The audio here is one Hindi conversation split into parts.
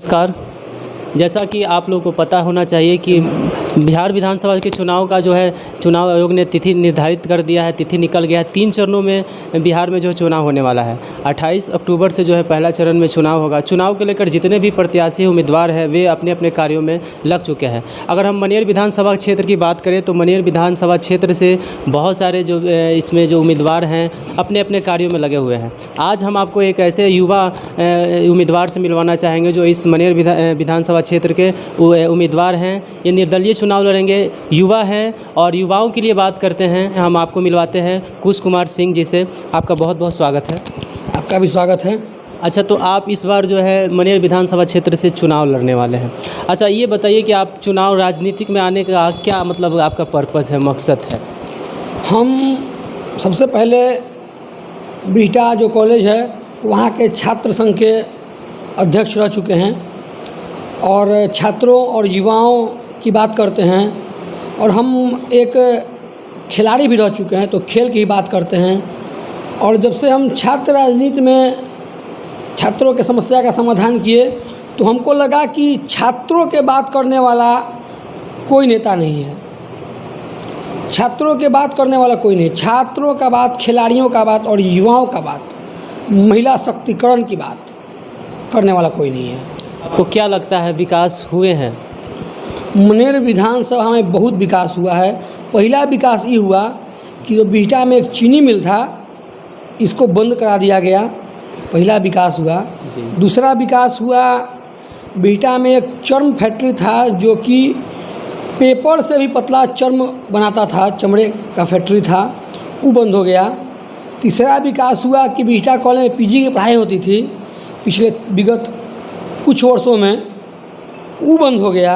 नमस्कार। जैसा कि आप लोगों को पता होना चाहिए कि बिहार विधानसभा के चुनाव का जो है चुनाव आयोग ने तिथि निर्धारित कर दिया है। तिथि निकल गया है। 3 चरणों में बिहार में जो है चुनाव होने वाला है। 28 अक्टूबर से जो है पहला चरण में चुनाव होगा। चुनाव को लेकर जितने भी प्रत्याशी उम्मीदवार हैं वे अपने अपने कार्यों में लग चुके हैं। अगर हम मनेर विधानसभा क्षेत्र की बात करें तो मनेर विधानसभा क्षेत्र से बहुत सारे जो इसमें जो उम्मीदवार हैं अपने अपने कार्यों में लगे हुए हैं। आज हम आपको एक ऐसे युवा उम्मीदवार से मिलवाना चाहेंगे जो इस मनेर विधानसभा क्षेत्र के उम्मीदवार हैं। ये निर्दलीय चुनाव लड़ेंगे, युवा हैं और युवाओं के लिए बात करते हैं। हम आपको मिलवाते हैं कुश कुमार सिंह जी से। आपका बहुत बहुत स्वागत है। आपका भी स्वागत है। अच्छा, तो आप इस बार जो है मनेर विधानसभा क्षेत्र से चुनाव लड़ने वाले हैं। अच्छा, ये बताइए कि आप चुनाव राजनीतिक में आने का क्या मतलब आपका पर्पस है, मकसद है? हम सबसे पहले बिहटा जो कॉलेज है वहाँ के छात्र संघ के अध्यक्ष रह चुके हैं और छात्रों और युवाओं की बात करते हैं, और हम एक खिलाड़ी भी रह चुके हैं तो खेल की ही बात करते हैं। और जब से हम छात्र राजनीति में छात्रों के समस्या का समाधान किए तो हमको लगा कि छात्रों के बात करने वाला कोई नेता नहीं है। छात्रों के बात करने वाला कोई नहीं। छात्रों का बात, खिलाड़ियों का बात और युवाओं का बात, महिला शक्तिकरण की बात करने वाला कोई नहीं है। आपको क्या लगता है विकास हुए हैं? मनेर विधानसभा में बहुत विकास हुआ है। पहला विकास ये हुआ कि जो बिहटा में एक चीनी मिल था इसको बंद करा दिया गया, पहला विकास हुआ। दूसरा विकास हुआ, बिहटा में एक चर्म फैक्ट्री था जो कि पेपर से भी पतला चर्म बनाता था, चमड़े का फैक्ट्री था, वो बंद हो गया। तीसरा विकास हुआ कि बिहटा कॉलेज में पीजी की पढ़ाई होती थी पिछले विगत कुछ वर्षों में, वो बंद हो गया।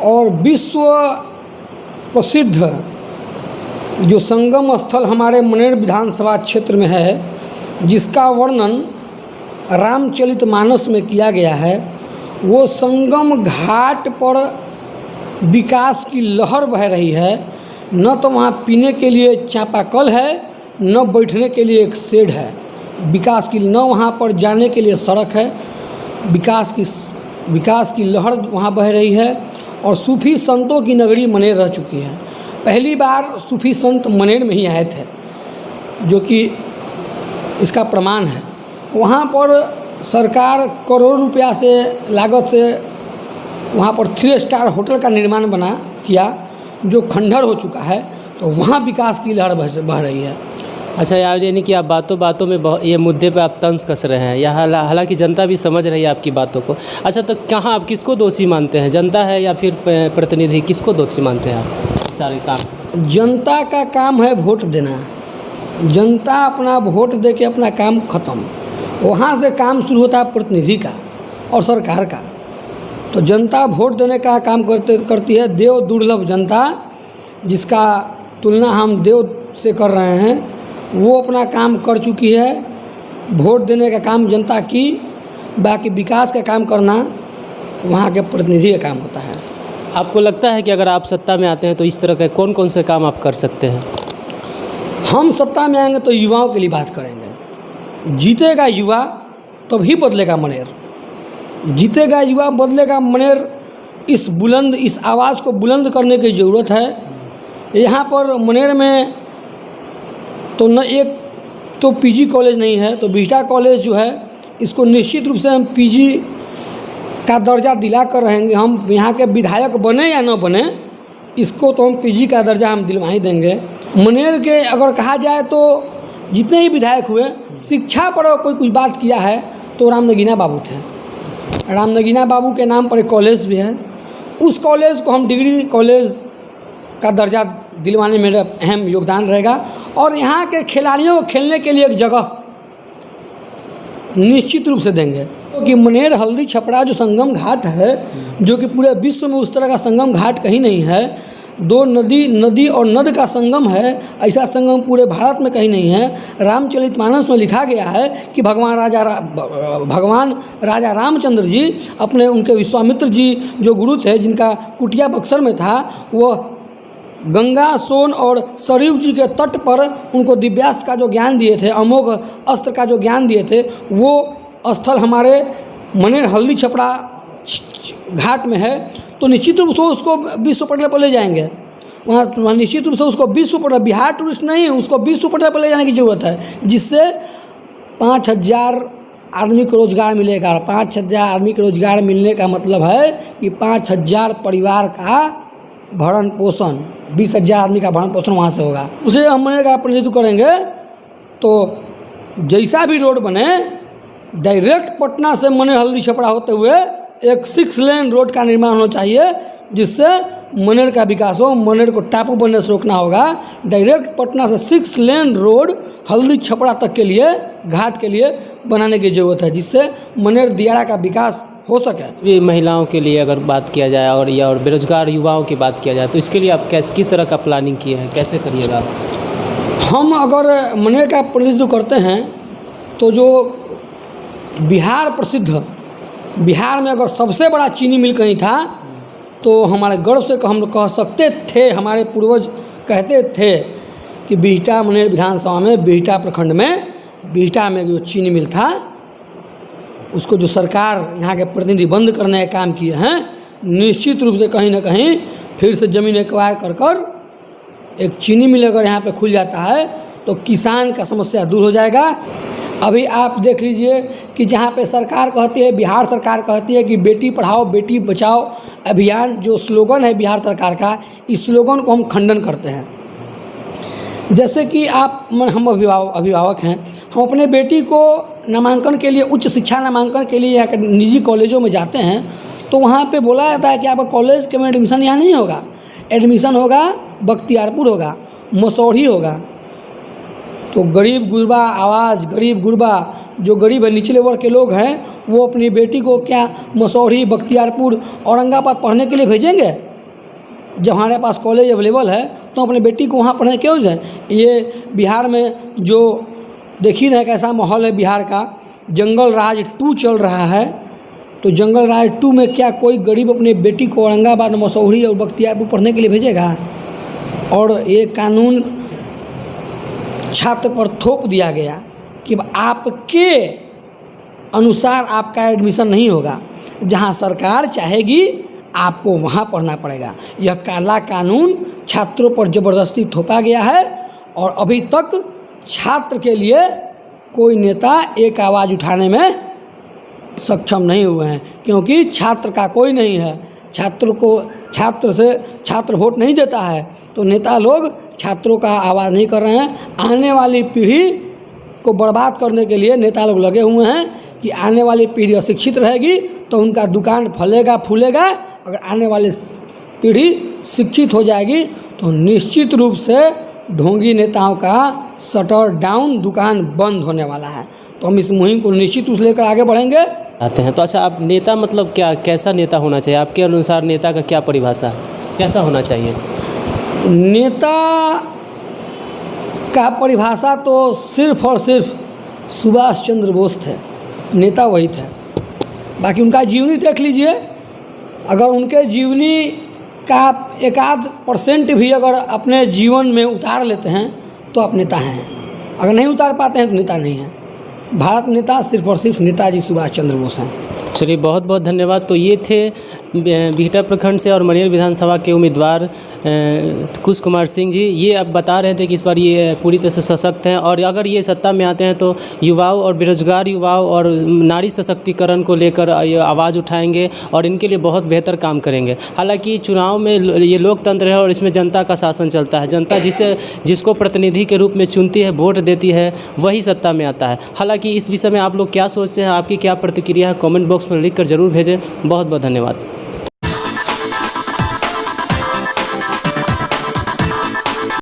और विश्व प्रसिद्ध जो संगम स्थल हमारे मनेर विधानसभा क्षेत्र में है, जिसका वर्णन रामचरितमानस में किया गया है, वो संगम घाट पर विकास की लहर बह रही है। न तो वहाँ पीने के लिए चापाकल है, न बैठने के लिए एक शेड है। विकास की न वहाँ पर जाने के लिए सड़क है। विकास की लहर वहाँ बह रही है। और सूफी संतों की नगरी मनेर रह चुकी है। पहली बार सूफी संत मनेर में ही आए थे, जो कि इसका प्रमाण है। वहाँ पर सरकार करोड़ों रुपया से लागत से वहाँ पर 3 स्टार होटल का निर्माण किया, जो खंडहर हो चुका है। तो वहाँ विकास की लहर बह रही है। अच्छा यार, यानी कि आप बातों बातों में ये मुद्दे पे आप तंज कस रहे हैं, या हालांकि जनता भी समझ रही है आपकी बातों को। अच्छा, तो कहाँ आप किसको दोषी मानते हैं, जनता है या फिर प्रतिनिधि, किसको दोषी मानते हैं आप सारे काम? जनता का काम है वोट देना। जनता अपना वोट दे के अपना काम ख़त्म। वहाँ से काम शुरू होता है प्रतिनिधि का और सरकार का। तो जनता वोट देने का काम करती है। देव दुर्लभ जनता, जिसका तुलना हम देव से कर रहे हैं, वो अपना काम कर चुकी है। वोट देने का काम जनता की, बाकी विकास का काम करना वहाँ के प्रतिनिधि का काम होता है। आपको लगता है कि अगर आप सत्ता में आते हैं तो इस तरह के कौन कौन से काम आप कर सकते हैं? हम सत्ता में आएंगे तो युवाओं के लिए बात करेंगे। जीतेगा युवा तभी बदलेगा मनेर। जीतेगा युवा, बदलेगा मनेर। इस आवाज़ को बुलंद करने की ज़रूरत है। यहाँ पर मनेर में तो न एक तो पीजी कॉलेज नहीं है, तो बिहटा कॉलेज जो है इसको निश्चित रूप से हम पीजी का दर्जा दिला कर रहेंगे। हम यहाँ के विधायक बने या न बने, इसको तो हम पीजी का दर्जा हम दिलवा ही देंगे। मनेर के अगर कहा जाए तो जितने ही विधायक हुए, शिक्षा पर कोई कुछ बात किया है तो राम नगीना बाबू थे। राम नगीना बाबू के नाम पर एक कॉलेज भी है। उस कॉलेज को हम डिग्री कॉलेज का दर्जा दिलवाने में मेरा अहम योगदान रहेगा। और यहाँ के खिलाड़ियों को खेलने के लिए एक जगह निश्चित रूप से देंगे, क्योंकि मनेर हल्दी छपरा जो संगम घाट है, जो कि पूरे विश्व में उस तरह का संगम घाट कहीं नहीं है। 2 नदी और नद का संगम है, ऐसा संगम पूरे भारत में कहीं नहीं है। रामचरितमानस में लिखा गया है कि भगवान राजा रामचंद्र जी अपने उनके विश्वामित्र जी जो गुरु थे, जिनका कुटिया बक्सर में था, वो गंगा, सोन और सरयू जी के तट पर उनको दिव्यास्त्र का जो ज्ञान दिए थे, अमोघ अस्त्र का जो ज्ञान दिए थे, वो स्थल हमारे मनेर हल्दी छपरा घाट में है, तो निश्चित रूप से उसको विश्व पटल पर ले जाएंगे। वहाँ निश्चित रूप से उसको विश्व पटल, बिहार टूरिस्ट नहीं है, उसको विश्व पटल पर ले जाने की ज़रूरत है, जिससे 5000 आदमी को रोज़गार मिलेगा। 5000 आदमी को रोज़गार मिलने का मतलब है कि 5000 परिवार का भरण पोषण, 20,000 आदमी का भरण पोषण वहाँ से होगा। उसे हम मनेर का प्रतिनिधित्व करेंगे। तो जैसा भी रोड बने, डायरेक्ट पटना से मनेर हल्दी छपरा होते हुए एक 6 लेन रोड का निर्माण होना चाहिए, जिससे मनेर का विकास हो। मनेर को टापू बनने से रोकना होगा। डायरेक्ट पटना से 6 लेन रोड हल्दी छपरा तक के लिए, घाट के लिए बनाने की ज़रूरत है, जिससे मनेर दियारा का विकास हो सके। ये महिलाओं के लिए अगर बात किया जाए और बेरोजगार युवाओं की बात किया जाए, तो इसके लिए आप किस तरह का प्लानिंग किए हैं, कैसे करिएगा? हम अगर मनेर का प्रतिनिधित्व करते हैं तो जो बिहार प्रसिद्ध, बिहार में अगर सबसे बड़ा चीनी मिल कहीं था तो हमारे गर्व से हम लोग कह सकते थे, हमारे पूर्वज कहते थे कि बिहटा मनेर विधानसभा में, बिहटा प्रखंड में, बिहटा में जो चीनी मिल था, उसको जो सरकार यहाँ के प्रतिनिधि बंद करने का काम किए हैं, निश्चित रूप से कहीं ना कहीं फिर से ज़मीन एक्वायर कर एक चीनी मिल अगर यहाँ पे खुल जाता है तो किसान का समस्या दूर हो जाएगा। अभी आप देख लीजिए कि जहाँ पे सरकार कहती है, बिहार सरकार कहती है कि बेटी पढ़ाओ बेटी बचाओ अभियान, जो स्लोगन है बिहार सरकार का, इस स्लोगन को हम खंडन करते हैं। जैसे कि हम अभिभावक हैं, हम अपने बेटी को नामांकन के लिए, उच्च शिक्षा नामांकन के लिए यहाँ के निजी कॉलेजों में जाते हैं, तो वहाँ पे बोला जाता है कि आपका कॉलेज के में एडमिशन यहाँ नहीं होगा, एडमिशन होगा बख्तियारपुर होगा, मसौढ़ी होगा। तो गरीब गुरबा आवाज़, गरीब गुरबा जो गरीब है, निचले वर्ग के लोग हैं, वो अपनी बेटी को क्या मसौढ़ी, बख्तियारपुर, औरंगाबाद पढ़ने के लिए भेजेंगे? जब हमारे पास कॉलेज अवेलेबल है तो अपने बेटी को वहाँ पढ़ने क्यों जाए? ये बिहार में जो देख ही रहे कैसा माहौल है बिहार का, जंगल राज 2 चल रहा है। तो जंगल राज 2 में क्या कोई गरीब अपने बेटी को औरंगाबाद, मसौढ़ी और बख्तियारपुर पढ़ने के लिए भेजेगा? और ये कानून छात्र पर थोप दिया गया कि आपके अनुसार आपका एडमिशन नहीं होगा, जहाँ सरकार चाहेगी आपको वहाँ पढ़ना पड़ेगा। यह काला कानून छात्रों पर ज़बरदस्ती थोपा गया है और अभी तक छात्र के लिए कोई नेता एक आवाज़ उठाने में सक्षम नहीं हुए हैं, क्योंकि छात्र का कोई नहीं है। छात्र वोट नहीं देता है, तो नेता लोग छात्रों का आवाज़ नहीं कर रहे हैं। आने वाली पीढ़ी को बर्बाद करने के लिए नेता लोग लगे हुए हैं कि आने वाली पीढ़ी अशिक्षित रहेगी तो उनका दुकान फलेगा फूलेगा। अगर आने वाली पीढ़ी शिक्षित हो जाएगी तो निश्चित रूप से ढोंगी नेताओं का शटर डाउन, दुकान बंद होने वाला है। तो हम इस मुहिम को निश्चित रूप से लेकर आगे बढ़ेंगे। आते हैं तो अच्छा, आप नेता मतलब क्या, कैसा नेता होना चाहिए आपके अनुसार? नेता का क्या परिभाषा, कैसा होना चाहिए? नेता का परिभाषा तो सिर्फ और सिर्फ सुभाष चंद्र बोस थे, नेता वही थे। बाकी उनका जीवनी देख लीजिए, अगर उनके जीवनी का 1% भी अगर अपने जीवन में उतार लेते हैं तो आप नेता हैं, अगर नहीं उतार पाते हैं तो नेता नहीं हैं। भारत नेता सिर्फ और सिर्फ नेताजी सुभाष चंद्र बोस हैं। चलिए, बहुत बहुत धन्यवाद। तो ये थे बिहटा प्रखंड से और मनेर विधानसभा के उम्मीदवार कुश कुमार सिंह जी। ये अब बता रहे थे कि इस बार ये पूरी तरह से सशक्त हैं और अगर ये सत्ता में आते हैं तो युवाओं और बेरोजगार युवाओं और नारी सशक्तिकरण को लेकर आवाज़ उठाएंगे और इनके लिए बहुत बेहतर काम करेंगे। हालांकि चुनाव में ये लोकतंत्र है और इसमें जनता का शासन चलता है। जनता जिसको प्रतिनिधि के रूप में चुनती है, वोट देती है, वही सत्ता में आता है। हालाँकि इस विषय में आप लोग क्या सोचते हैं, आपकी क्या प्रतिक्रिया है, कॉमेंट बॉक्स में लिख कर जरूर भेजें। बहुत बहुत धन्यवाद।